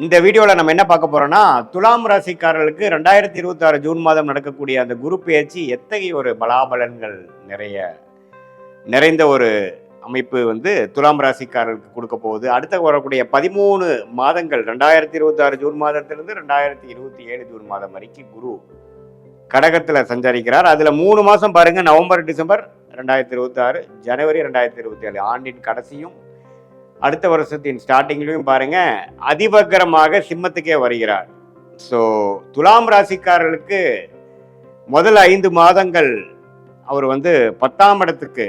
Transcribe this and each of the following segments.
இந்த வீடியோவில் நம்ம என்ன பார்க்க போறோம்னா, துலாம் ராசிக்காரர்களுக்கு 2026 ஜூன் மாதம் நடக்கக்கூடிய அந்த குரு பெயர்ச்சி எத்தகைய ஒரு பலாபலன்கள் நிறைந்த ஒரு அமைப்பு துலாம் ராசிக்காரர்களுக்கு கொடுக்க போகுது. அடுத்த வரக்கூடிய 13 மாதங்கள் 2026 ஜூன் மாதத்திலிருந்து 2027 ஜூன் மாதம் வரைக்கும் குரு கடகத்தில் சஞ்சரிக்கிறார். அதுல 3 மாசம் பாருங்க, நவம்பர் டிசம்பர் 2026, ஜனவரி 2027, ஆண்டின் கடைசியும் அடுத்த வருஷத்தின் ஸ்டார்டிங்லையும் பாருங்க அதிவக்கரமாக சிம்மத்துக்கே வருகிறார். ஸோ துலாம் ராசிக்காரர்களுக்கு முதல் 5 மாதங்கள் அவர் 10ஆம் இடத்துக்கு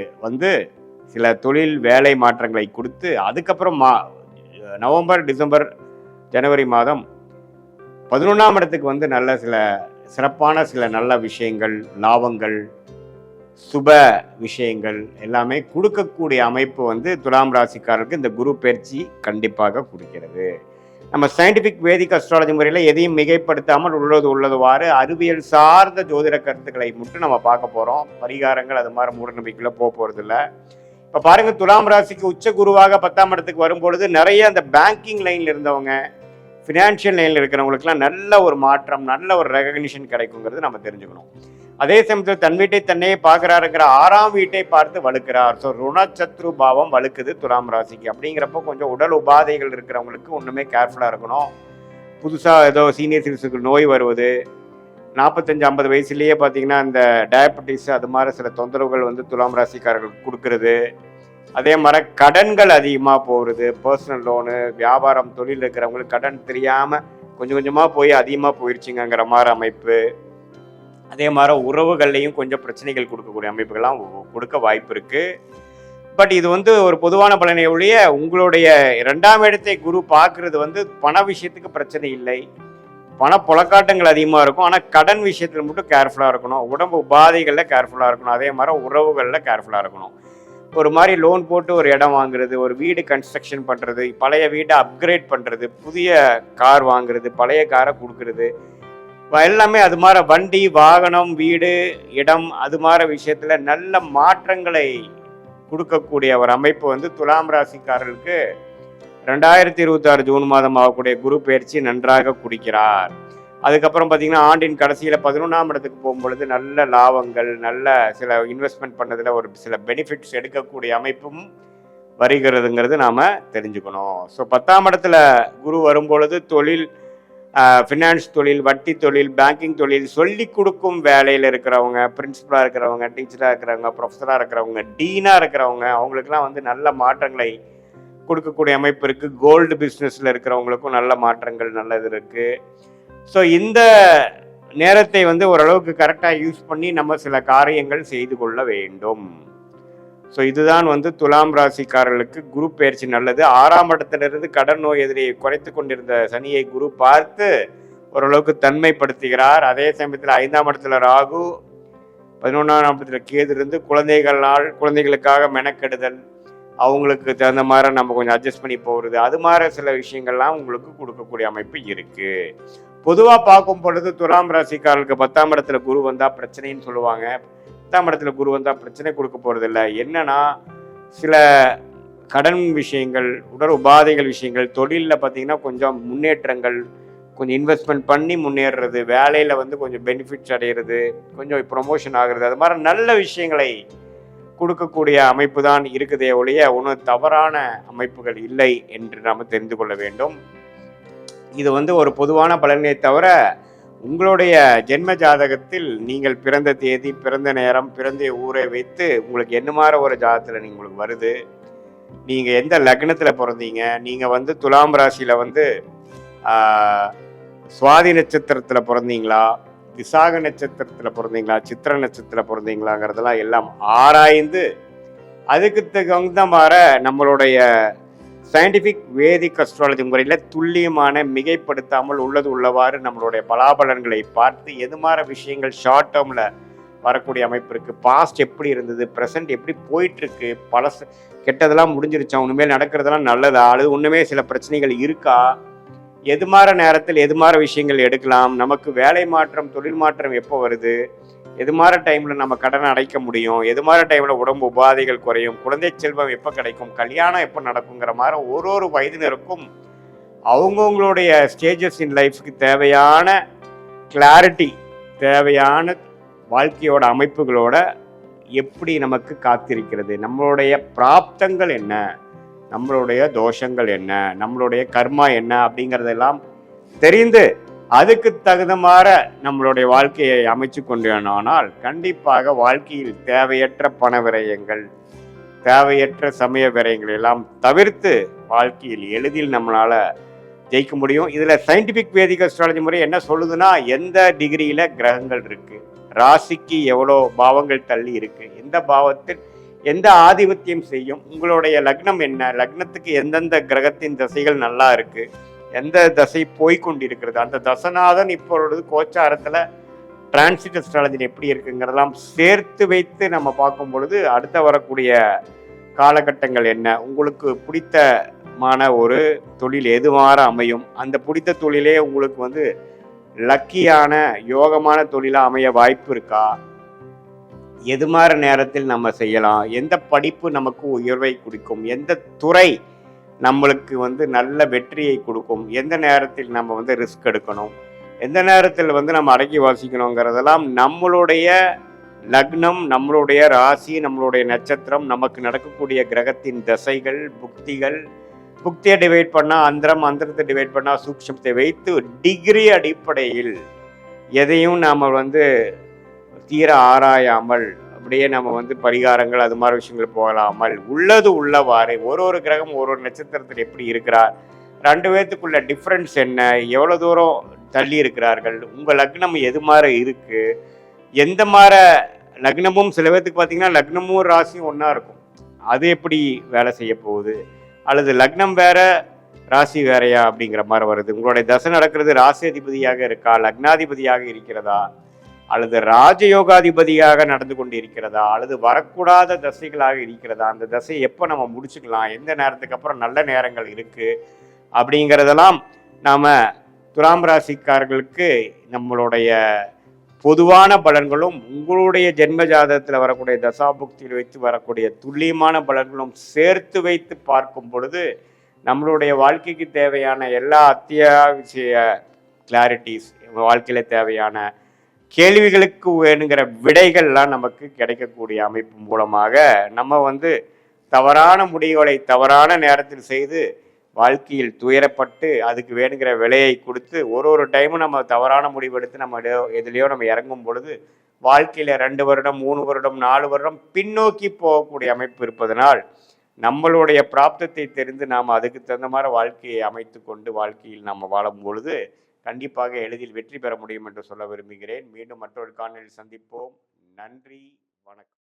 சில தொழில் வேலை மாற்றங்களை கொடுத்து, அதுக்கப்புறம் நவம்பர் டிசம்பர் ஜனவரி மாதம் 11ஆம் இடத்துக்கு நல்ல சில சிறப்பான சில நல்ல விஷயங்கள், லாபங்கள், சுப விஷயங்கள் எல்லாமே கொடுக்கக்கூடிய அமைப்பு துலாம் ராசிக்காரருக்கு இந்த குரு பயிற்சி கண்டிப்பாக கொடுக்கிறது. நம்ம சயின்டிபிக் வேதிக் அஸ்ட்ராலஜி முறையில் எதையும் மிகைப்படுத்தாமல் உள்ளதுவாறு அறிவியல் சார்ந்த ஜோதிட கருத்துக்களை மட்டும் நம்ம பார்க்க போகிறோம். பரிகாரங்கள் அது மாதிரி மூட நம்பிக்கையில போகிறது இல்லை. இப்போ பாருங்க, துலாம் ராசிக்கு உச்ச குருவாக 10ஆம் இடத்துக்கு வரும்பொழுது நிறைய அந்த பேங்கிங் லைனில் இருந்தவங்க, ஃபினான்ஷியல் லைனில் இருக்கிறவங்களுக்குலாம் நல்ல ஒரு மாற்றம், நல்ல ஒரு ரெகக்னிஷன் கிடைக்குங்கிறது நம்ம தெரிஞ்சுக்கணும். அதே சமயத்தில் தன் வீட்டை தன்னையே பார்க்கிறாருங்கிற 6ஆம் வீட்டை பார்த்து வலுக்கிறார். ஸோ ருணச்சத்ரு பாவம் வலுக்குது துலாம் ராசிக்கு. அப்படிங்கிறப்போ கொஞ்சம் உடல் உபாதைகள் இருக்கிறவங்களுக்கு ஒன்றுமே கேர்ஃபுல்லாக இருக்கணும். புதுசாக ஏதோ சீனியர் சிட்டிசனுக்கு நோய் வருவது, 45-50 வயசுலேயே பார்த்தீங்கன்னா இந்த டயபெட்டிஸ் அது மாதிரி சில தொந்தரவுகள் துலாம் ராசிக்காரர்களுக்கு கொடுக்கறது. அதே மாதிரி கடன்கள் அதிகமாக போகிறது, பர்சனல் லோனு, வியாபாரம், தொழில் இருக்கிறவங்களுக்கு கடன் தெரியாமல் கொஞ்சம் கொஞ்சமாக போய் அதிகமாக போயிடுச்சுங்கிற மாதிரி அமைப்பு. அதே மாதிரி உறவுகள்லையும் கொஞ்சம் பிரச்சனைகள் கொடுக்கக்கூடிய அமைப்புகள்லாம் கொடுக்க வாய்ப்பு இருக்கு. பட் இது ஒரு பொதுவான பலனை ஒழிய, உங்களுடைய 2ஆம் இடத்தை குரு பார்க்கறது பண விஷயத்துக்கு பிரச்சனை இல்லை. பண புழக்காட்டங்கள் அதிகமாக இருக்கும். ஆனால் கடன் விஷயத்தில் மட்டும் கேர்ஃபுல்லாக இருக்கணும். உடம்பு உபாதைகளில் கேர்ஃபுல்லாக இருக்கணும். அதே மாதிரி உறவுகளில் கேர்ஃபுல்லாக இருக்கணும். ஒரு மாதிரி லோன் போட்டு ஒரு இடம் வாங்குறது, ஒரு வீடு கன்ஸ்ட்ரக்ஷன் பண்ணுறது, பழைய வீட்டை அப்கிரேட் பண்ணுறது, புதிய கார் வாங்குறது, பழைய காரை கொடுக்கறது, எல்லாமே அது மாதிரி வண்டி, வாகனம், வீடு, இடம் அது மாதிரி விஷயத்துல நல்ல மாற்றங்களை கொடுக்கக்கூடிய ஒரு அமைப்பு துலாம் ராசிக்காரர்களுக்கு 2026 ஜூன் மாதம் ஆகக்கூடிய குரு பயிற்சி நன்றாக குடிக்கிறார். அதுக்கப்புறம் பார்த்தீங்கன்னா ஆண்டின் கடைசியில் 11ஆம் இடத்துக்கு போகும்பொழுது நல்ல லாபங்கள், நல்ல சில இன்வெஸ்ட்மெண்ட் பண்ணதில் ஒரு சில பெனிஃபிட்ஸ் எடுக்கக்கூடிய அமைப்பும் வருகிறதுங்கிறது நாம் தெரிஞ்சுக்கணும். ஸோ 10ஆம் இடத்துல குரு வரும்பொழுது தொழில், ஃபினான்ஸ் தொழில், வட்டி தொழில், பேங்கிங் தொழில், சொல்லி கொடுக்கும் வேலையில் இருக்கிறவங்க, பிரின்சிபலாக இருக்கிறவங்க, டீச்சராக இருக்கிறவங்க, ப்ரொஃபஸராக இருக்கிறவங்க, டீனாக இருக்கிறவங்க, அவங்களுக்குலாம் நல்ல மாற்றங்களை கொடுக்கக்கூடிய அமைப்பு இருக்குது. கோல்டு பிஸ்னஸில் இருக்கிறவங்களுக்கும் நல்ல மாற்றங்கள் நல்லது இருக்குது. ஸோ இந்த நேரத்தை ஓரளவுக்கு கரெக்டாக யூஸ் பண்ணி நம்ம சில காரியங்கள் செய்து கொள்ள வேண்டும். ஸோ இதுதான் துலாம் ராசிக்காரர்களுக்கு குரு பயிற்சி நல்லது. 6ஆம் இடத்திலிருந்து கடன் நோய் எதிரியை குறைத்து கொண்டிருந்த சனியை குரு பார்த்து ஓரளவுக்கு தன்மைப்படுத்துகிறார். அதே சமயத்தில் 5ஆம் இடத்துல ராகு, 11ஆம் இடத்துல கேது இருந்து குழந்தைகளுக்காக மெனக்கெடுதல், அவங்களுக்கு தகுந்த மாதிரி நம்ம கொஞ்சம் அட்ஜஸ்ட் பண்ணி போகிறது, அது மாதிரி சில விஷயங்கள்லாம் உங்களுக்கு கொடுக்கக்கூடிய அமைப்பு இருக்கு. பொதுவாக பார்க்கும் பொழுது துலாம் ராசிக்காரர்களுக்கு 10ஆம் இடத்துல குரு வந்தால் பிரச்சனைன்னு சொல்லுவாங்க. 10ஆம் இடத்துல குரு வந்தால் பிரச்சனை கொடுக்க போகிறது இல்லை. என்னன்னா சில கடன் விஷயங்கள், உடல் உபாதைகள் விஷயங்கள், தொழிலில் பார்த்தீங்கன்னா கொஞ்சம் முன்னேற்றங்கள், கொஞ்சம் இன்வெஸ்ட்மெண்ட் பண்ணி முன்னேறுறது, வேலையில் கொஞ்சம் பெனிஃபிட்ஸ் அடைகிறது, கொஞ்சம் ப்ரொமோஷன் ஆகிறது, அது மாதிரி நல்ல விஷயங்களை கொடுக்கக்கூடிய அமைப்பு தான் இருக்குதே ஒழிய ஒன்றும் தவறான அமைப்புகள் இல்லை என்று நாம் தெரிந்து கொள்ள வேண்டும். இது ஒரு பொதுவான பலனை தவிர உங்களுடைய ஜென்ம ஜாதகத்தில் நீங்கள் பிறந்த தேதி, பிறந்த நேரம், பிறந்த ஊரை வைத்து உங்களுக்கு என்ன மாதிரி ஒரு ஜாதகத்தில் உங்களுக்கு வருது, நீங்கள் எந்த லக்னத்தில் பிறந்தீங்க, நீங்கள் துலாம் ராசியில் சுவாதி நட்சத்திரத்தில் பிறந்தீங்களா, விசாக நட்சத்திரத்தில் பிறந்தீங்களா, சித்திர நட்சத்திரத்தில் பிறந்தீங்களாங்கிறதெல்லாம் எல்லாம் ஆராய்ந்து அதுக்கு தகுந்த மாதிரி நம்மளுடைய சயின்டிஃபிக் வேதிக் அஸ்ட்ராலஜி முறையில் துல்லியமான, மிகைப்படுத்தாமல் உள்ளவாறு நம்மளுடைய பலாபலன்களை பார்த்து எது மாதிரி விஷயங்கள் ஷார்ட் டேர்மில் வரக்கூடிய அமைப்பு இருக்குது, பாஸ்ட் எப்படி இருந்தது, ப்ரெசன்ட் எப்படி போயிட்டுருக்கு, பழசு கெட்டதெல்லாம் முடிஞ்சிருச்சா, உண்மையில் நடக்கிறதெல்லாம் நல்லதா, அல்லது ஒன்றுமே சில பிரச்சனைகள் இருக்கா, எது மாதிரி நேரத்தில் எது மாதிரி விஷயங்கள் எடுக்கலாம், நமக்கு வேலை மாற்றம், தொழில் மாற்றம் எப்போ வருது, எது மாதிரி டைமில் நம்ம கடனை அடைக்க முடியும், எது மாதிரி டைமில் உடம்பு உபாதைகள் குறையும், குழந்தை செல்வம் எப்போ கிடைக்கும், கல்யாணம் எப்போ நடக்குங்கிற மாதிரி ஒரு வயதினருக்கும் அவங்கவுங்களுடைய ஸ்டேஜஸ் இன் லைஃப்க்கு தேவையான கிளாரிட்டி, தேவையான வாழ்க்கையோட அமைப்புகளோட எப்படி நமக்கு காத்திருக்கிறது, நம்மளுடைய பிராப்தங்கள் என்ன, நம்மளுடைய தோஷங்கள் என்ன, நம்மளுடைய கர்மா என்ன அப்படிங்கிறதெல்லாம் தெரிந்து அதுக்கு தகுந்தமாற நம்மளுடைய வாழ்க்கையை அமைச்சு கொண்டோனால் கண்டிப்பாக வாழ்க்கையில் தேவையற்ற பண விரயங்கள், தேவையற்ற சமய விரயங்கள் எல்லாம் தவிர்த்து வாழ்க்கையில் எளிதில் நம்மளால ஜெயிக்க முடியும். இதுல சயின்டிபிக் வேதிக் அஸ்ட்ராலஜி முறை என்ன சொல்லுதுன்னா, எந்த டிகிரியில கிரகங்கள் இருக்கு, ராசிக்கு எவ்வளோ பாவங்கள் தள்ளி இருக்கு, எந்த பாவத்தில் எந்த ஆதிபத்தியம் செய்யும், உங்களுடைய லக்னம் என்ன, லக்னத்துக்கு எந்தெந்த கிரகத்தின் திசைகள் நல்லா இருக்கு, எந்த தசை போய்கொண்டிருக்கிறது, அந்த தசநாதன் இப்பொழுது கோச்சாரத்துல டிரான்சிட் அஸ்ட்ராலஜி எப்படி இருக்குங்கிறதெல்லாம் சேர்த்து வைத்து நம்ம பார்க்கும் பொழுது அடுத்த வரக்கூடிய காலகட்டங்கள் என்ன, உங்களுக்கு பிடித்தமான ஒரு தொழில் எதுவார அமையும், அந்த பிடித்த தொழிலே உங்களுக்கு லக்கியான யோகமான தொழிலாக அமைய வாய்ப்பு இருக்கா, எது மாதிரி நேரத்தில் நம்ம செய்யலாம், எந்த படிப்பு நமக்கு உயர்வை கொடுக்கும், எந்த துறை நம்மளுக்கு நல்ல வெற்றியை கொடுக்கும், எந்த நேரத்தில் நம்ம ரிஸ்க் எடுக்கணும், எந்த நேரத்தில் நம்ம அடக்கி வாசிக்கணுங்கிறதெல்லாம் நம்மளுடைய லக்னம், நம்மளுடைய ராசி, நம்மளுடைய நட்சத்திரம், நமக்கு நடக்கக்கூடிய கிரகத்தின் தசைகள், புக்திகள், புக்தியை டிவைட் பண்ணால் அந்தரம், அந்தரத்தை டிவைட் பண்ணால் சூக்ஷமத்தை வைத்து டிகிரி அடிப்படையில் எதையும் நாம் தீர ஆராயாமல் அப்படியே நம்ம பரிகாரங்கள் அது மாதிரி விஷயங்கள் போகலாமல் உள்ளது உள்ளவாறு ஒரு கிரகம் ஒரு நட்சத்திரத்தில் எப்படி இருக்கிறார், ரெண்டு பேர்த்துக்குள்ள டிஃப்ரென்ஸ் என்ன, எவ்வளோ தூரம் தள்ளி இருக்கிறார்கள், உங்கள் லக்னம் எது மாதிரி இருக்கு, எந்த மாதிரி லக்னமும் சில பேர்த்துக்கு பார்த்தீங்கன்னா லக்னமும் ராசியும் ஒன்றா இருக்கும், அது எப்படி வேலை செய்ய போகுது, அல்லது லக்னம் வேற ராசி வேறையா அப்படிங்கிற மாதிரி வருது, உங்களுடைய தசை நடக்கிறது ராசி அதிபதியாக இருக்கா, லக்னாதிபதியாக இருக்கிறதா, அல்லது ராஜயோகாதிபதியாக நடந்து கொண்டு இருக்கிறதா, அல்லது வரக்கூடாத தசைகளாக இருக்கிறதா, அந்த தசை எப்போ நம்ம முடிச்சுக்கலாம், எந்த நேரத்துக்கு அப்புறம் நல்ல நேரங்கள் இருக்கு அப்படிங்கிறதெல்லாம் நாம் துலாம் ராசிக்காரர்களுக்கு நம்மளுடைய பொதுவான பலன்களும் உங்களுடைய ஜென்ம ஜாதகத்தில் வரக்கூடிய தசாபுக்தியில் வைத்து வரக்கூடிய துல்லியமான பலன்களும் சேர்த்து வைத்து பார்க்கும் பொழுது நம்மளுடைய வாழ்க்கைக்கு தேவையான எல்லா அத்தியாவசிய கிளாரிட்டிஸ், வாழ்க்கையில தேவையான கேள்விகளுக்கு வேணுங்கிற விடைகள்லாம் நமக்கு கிடைக்கக்கூடிய அமைப்பு மூலமாக நம்ம தவறான முடிவுகளை தவறான நேரத்தில் செய்து வாழ்க்கையில் துயரப்பட்டு அதுக்கு வேணுங்கிற விலையை கொடுத்து ஒரு டைமும் நம்ம தவறான முடிவெடுத்து நம்ம எதுலையோ நம்ம இறங்கும் பொழுது வாழ்க்கையில் 2 வருடம் 3 வருடம் 4 வருடம் பின்னோக்கி போகக்கூடிய அமைப்பு இருப்பதனால் நம்மளுடைய பிராப்தத்தை தெரிந்து நாம் அதுக்கு தகுந்த மாதிரி வாழ்க்கையை அமைத்து கொண்டு வாழ்க்கையில் நம்ம வாழும் பொழுது கண்டிப்பாக எளிதில் வெற்றி பெற முடியும் என்று சொல்ல விரும்புகிறேன். மீண்டும் மற்றொரு காணொளியில் சந்திப்போம். நன்றி, வணக்கம்.